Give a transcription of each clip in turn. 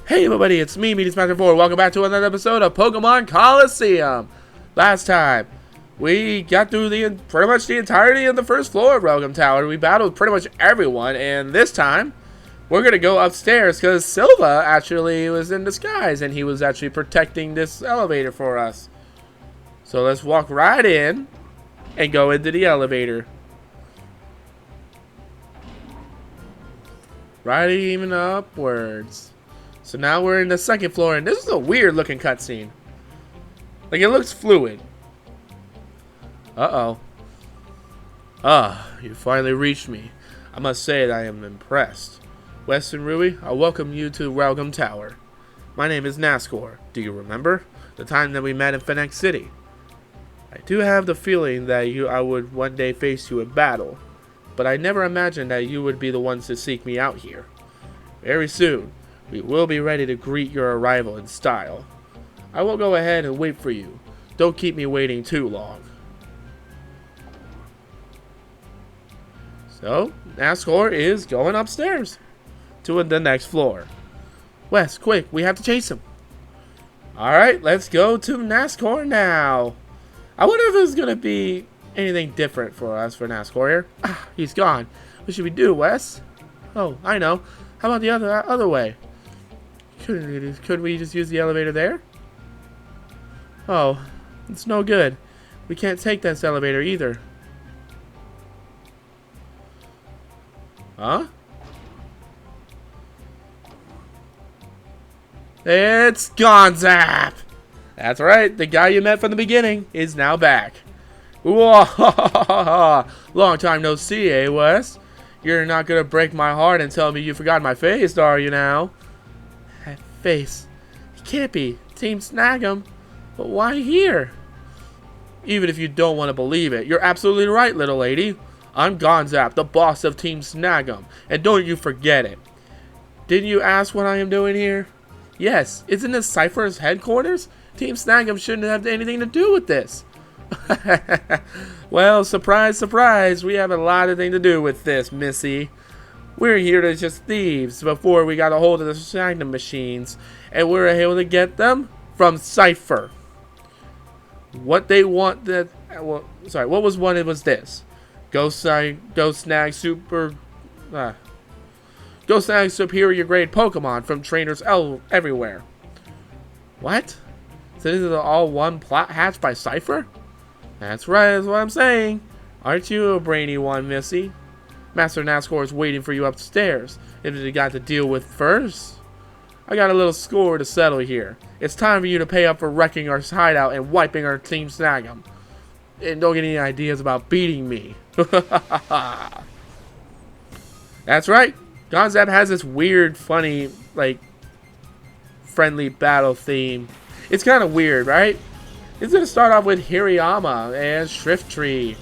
Hey everybody, it's me, Meaty4. Welcome back to another episode of Pokemon Colosseum. Last time, we got through pretty much the entirety of the first floor of Welcome Tower. We battled pretty much everyone, and this time, we're going to go upstairs because Silva actually was in disguise, and he was actually protecting this elevator for us. So let's walk right in and go into the elevator. Right even upwards. So now we're in the second floor, and this is a weird looking cutscene. Like, it looks fluid. Uh-oh. You finally reached me. I must say that I am impressed. Wes and Rui, I welcome you to Welcome Tower. My name is Nascor. Do you remember? The time that we met in Phoenix City. I do have the feeling that I would one day face you in battle, but I never imagined that you would be the ones to seek me out here. Very soon, we will be ready to greet your arrival in style. I will go ahead and wait for you. Don't keep me waiting too long. So, Nascor is going upstairs to the next floor. Wes, quick, we have to chase him. Alright, let's go to Nascor now. I wonder if there's going to be anything different for us for Nascor here. Ah, he's gone. What should we do, Wes? Oh, I know. How about the other way? Could we just use the elevator there? Oh, it's no good. We can't take this elevator either. Huh? It's GONZAP! That's right, the guy you met from the beginning is now back. Whoa, long time no see, eh, Wes? You're not gonna break my heart and tell me you forgot my face, are you now? That face. It can't be. Team Snag'em. But why here? Even if you don't want to believe it, you're absolutely right, little lady. I'm GONZAP, the boss of Team Snag'em. And don't you forget it. Didn't you ask what I am doing here? Yes, isn't this Cypher's headquarters? Team Snag'em shouldn't have anything to do with this. Well, surprise, surprise, we have a lot of things to do with this, Missy. We're here to just thieves before we got a hold of the Snag'em machines, and we're able to get them from Cypher. What they want that, well, sorry, what was wanted was this. Go snag superior grade Pokemon from trainers everywhere. What? So this is all one plot hatched by Cypher? That's right, that's what I'm saying. Aren't you a brainy one, Missy? Master Nascor is waiting for you upstairs. If you got to deal with first. I got a little score to settle here. It's time for you to pay up for wrecking our hideout and wiping our Team Snag'em. And don't get any ideas about beating me. That's right. GONZAP has this weird, funny, like, friendly battle theme. It's kind of weird, right? It's going to start off with Hirayama and Shiftry,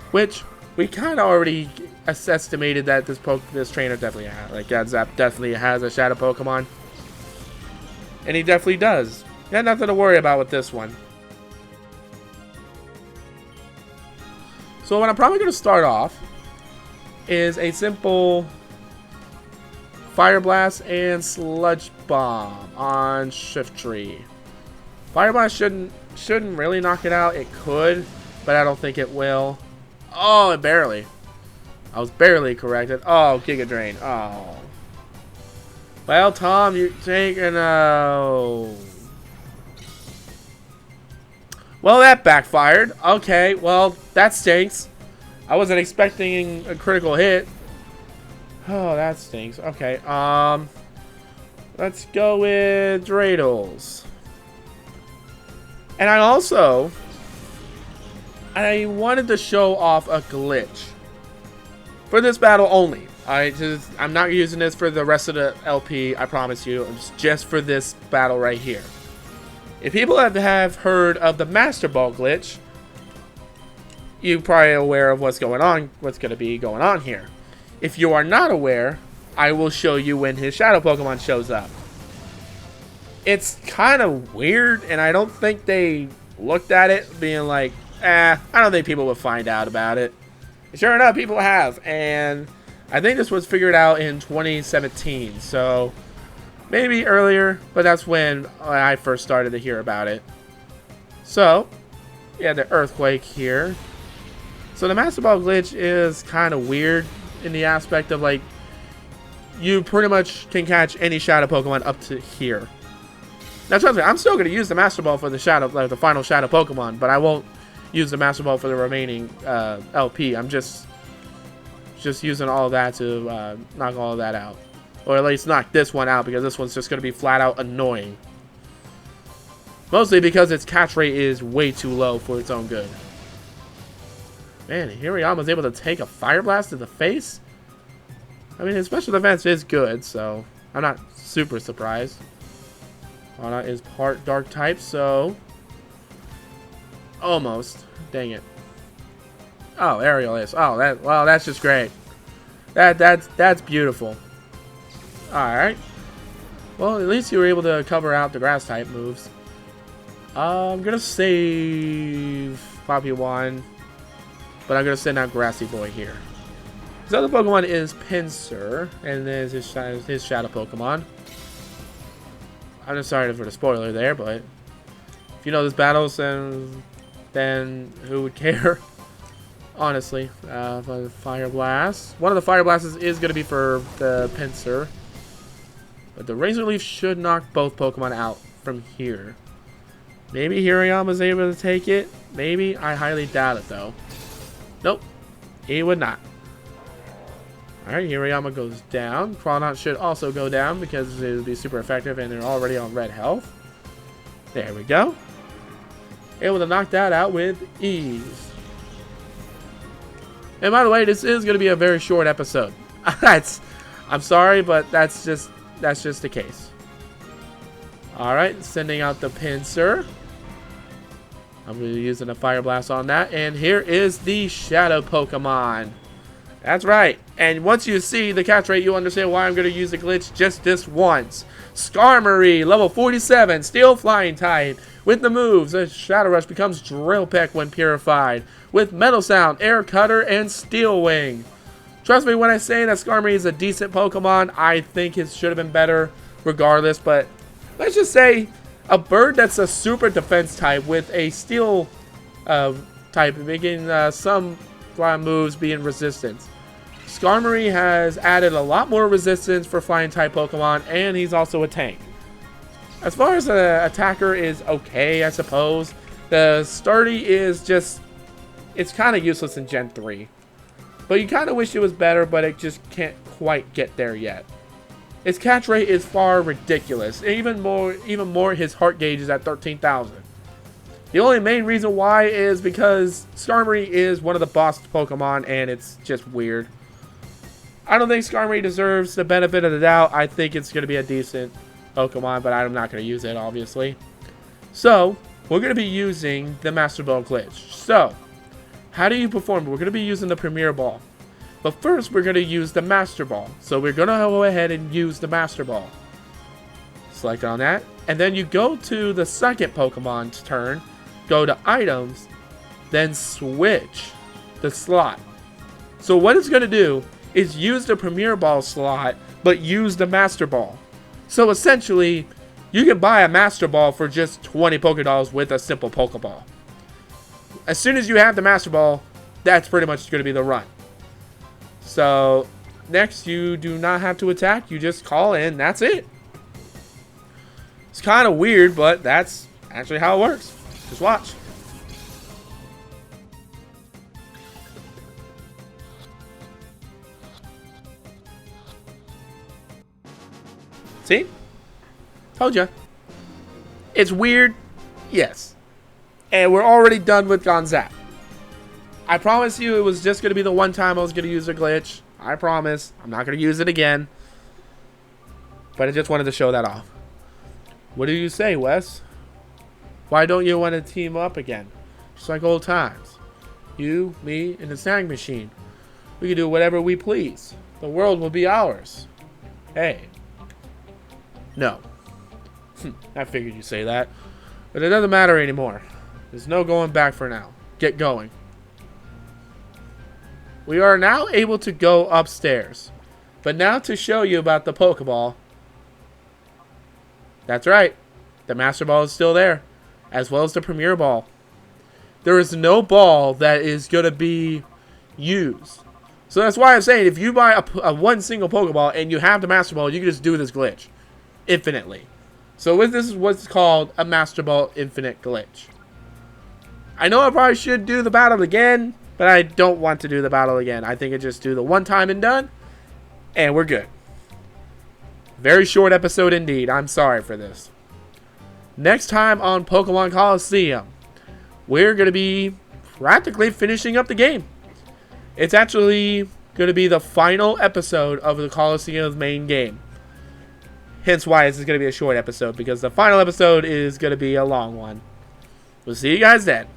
which we kind of already estimated that this trainer definitely has. Like, GONZAP definitely has a Shadow Pokemon. And he definitely does. Got nothing to worry about with this one. So what I'm probably going to start off is a simple Fire Blast and Sludge Bomb on Shiftry. Fire Blast shouldn't really knock it out. It could, but I don't think it will. Oh, it barely. I was barely corrected. Oh, Giga Drain. Oh. Well, Tom, you're taking a... Well, that backfired. Okay, well, that stinks. I wasn't expecting a critical hit. Oh, that stinks. Okay, let's go with Dreidels. And I wanted to show off a glitch for this battle only. I'm not using this for the rest of the LP, I promise you. It's just for this battle right here. If people have heard of the Master Ball glitch, you're probably aware of what's going to be going on here. If you are not aware, I will show you when his Shadow Pokemon shows up. It's kind of weird, and I don't think they looked at it being like, I don't think people will find out about it. Sure enough, people have, and I think this was figured out in 2017, so Maybe earlier, but that's when I first started to hear about it. So, yeah, the earthquake here. So the Master Ball glitch is kind of weird in the aspect of, like, you pretty much can catch any Shadow Pokemon up to here. Now, trust me, I'm still going to use the Master Ball for the Shadow, like the final Shadow Pokemon, but I won't use the Master Ball for the remaining LP. I'm just using all of that to knock all of that out. Or at least knock this one out, because this one's just going to be flat out annoying. Mostly because its catch rate is way too low for its own good. Man, Hirayama's able to take a Fire Blast to the face? I mean, his special defense is good, so I'm not super surprised. Fauna is part dark type, so almost. Dang it. Oh, Aerial is. Oh, that's just great. That's beautiful. Alright. Well, at least you were able to cover out the grass type moves. I'm gonna save Poppy 1, but I'm gonna send out Grassy Boy here. His other Pokemon is Pinsir, and then his Shadow Pokemon. I'm just sorry for the spoiler there, but if you know this battle, then who would care? Honestly, for Fire Blast. One of the Fire Blasts is going to be for the Pinsir. But the Razor Leaf should knock both Pokemon out from here. Maybe Hirayama's able to take it. Maybe. I highly doubt it, though. Nope. He would not. Alright, Hirayama goes down. Crawdaunt should also go down because it would be super effective and they're already on red health. There we go. Able to knock that out with ease. And by the way, this is going to be a very short episode. I'm sorry, but that's just the case. Alright, sending out the Pinsir. I'm going to be using a Fire Blast on that. And here is the Shadow Pokemon. That's right. And once you see the catch rate, you'll understand why I'm going to use the glitch just this once. Skarmory, level 47, Steel Flying type. With the moves, a Shadow Rush becomes Drill Peck when purified. With Metal Sound, Air Cutter, and Steel Wing. Trust me when I say that Skarmory is a decent Pokemon. I think it should have been better regardless. But let's just say a bird that's a super defense type with a Steel type, making some moves being resistance. Skarmory has added a lot more resistance for flying type Pokemon, and he's also a tank. As far as an attacker is okay, I suppose. The Sturdy is just, it's kind of useless in Gen 3. But you kind of wish it was better, but it just can't quite get there yet. Its catch rate is far ridiculous. Even more, his heart gauge is at 13,000. The only main reason why is because Skarmory is one of the boss Pokemon, and it's just weird. I don't think Skarmory deserves the benefit of the doubt. I think it's going to be a decent Pokemon, but I'm not going to use it, obviously. So, we're going to be using the Master Ball glitch. So, how do you perform? We're going to be using the Premier Ball. But first, we're going to use the Master Ball. So, we're going to go ahead and use the Master Ball. Select on that. And then you go to the second Pokemon's turn. Go to Items. Then switch the slot. So, what it's going to do is use the Premier Ball slot, but use the Master Ball. So essentially, you can buy a Master Ball for just 20 Pokédolls with a simple Pokeball. As soon as you have the Master Ball, that's pretty much going to be the run. So, next, you do not have to attack, you just call in, that's it. It's kind of weird, but that's actually how it works. Just watch. See? Told ya. It's weird. Yes. And we're already done with GONZAP. I promise you it was just going to be the one time I was going to use a glitch. I promise. I'm not going to use it again. But I just wanted to show that off. What do you say, Wes? Why don't you want to team up again? Just like old times. You, me, and the Snag Machine. We can do whatever we please. The world will be ours. Hey. No. I figured you'd say that. But it doesn't matter anymore. There's no going back for now. Get going. We are now able to go upstairs. But now to show you about the Pokeball. That's right. The Master Ball is still there, as well as the Premier Ball. There is no ball that is going to be used. So that's why I'm saying, if you buy a one single Pokeball and you have the Master Ball, you can just do this glitch infinitely. So this is what's called a Master Ball Infinite glitch. I know I probably should do the battle again, but I don't want to do the battle again. I think I just do the one time and done, and we're good. Very short episode indeed. I'm sorry for this. Next time on Pokemon Colosseum, we're going to be practically finishing up the game. It's actually going to be the final episode of the Colosseum's main game. Hence why this is going to be a short episode, because the final episode is going to be a long one. We'll see you guys then.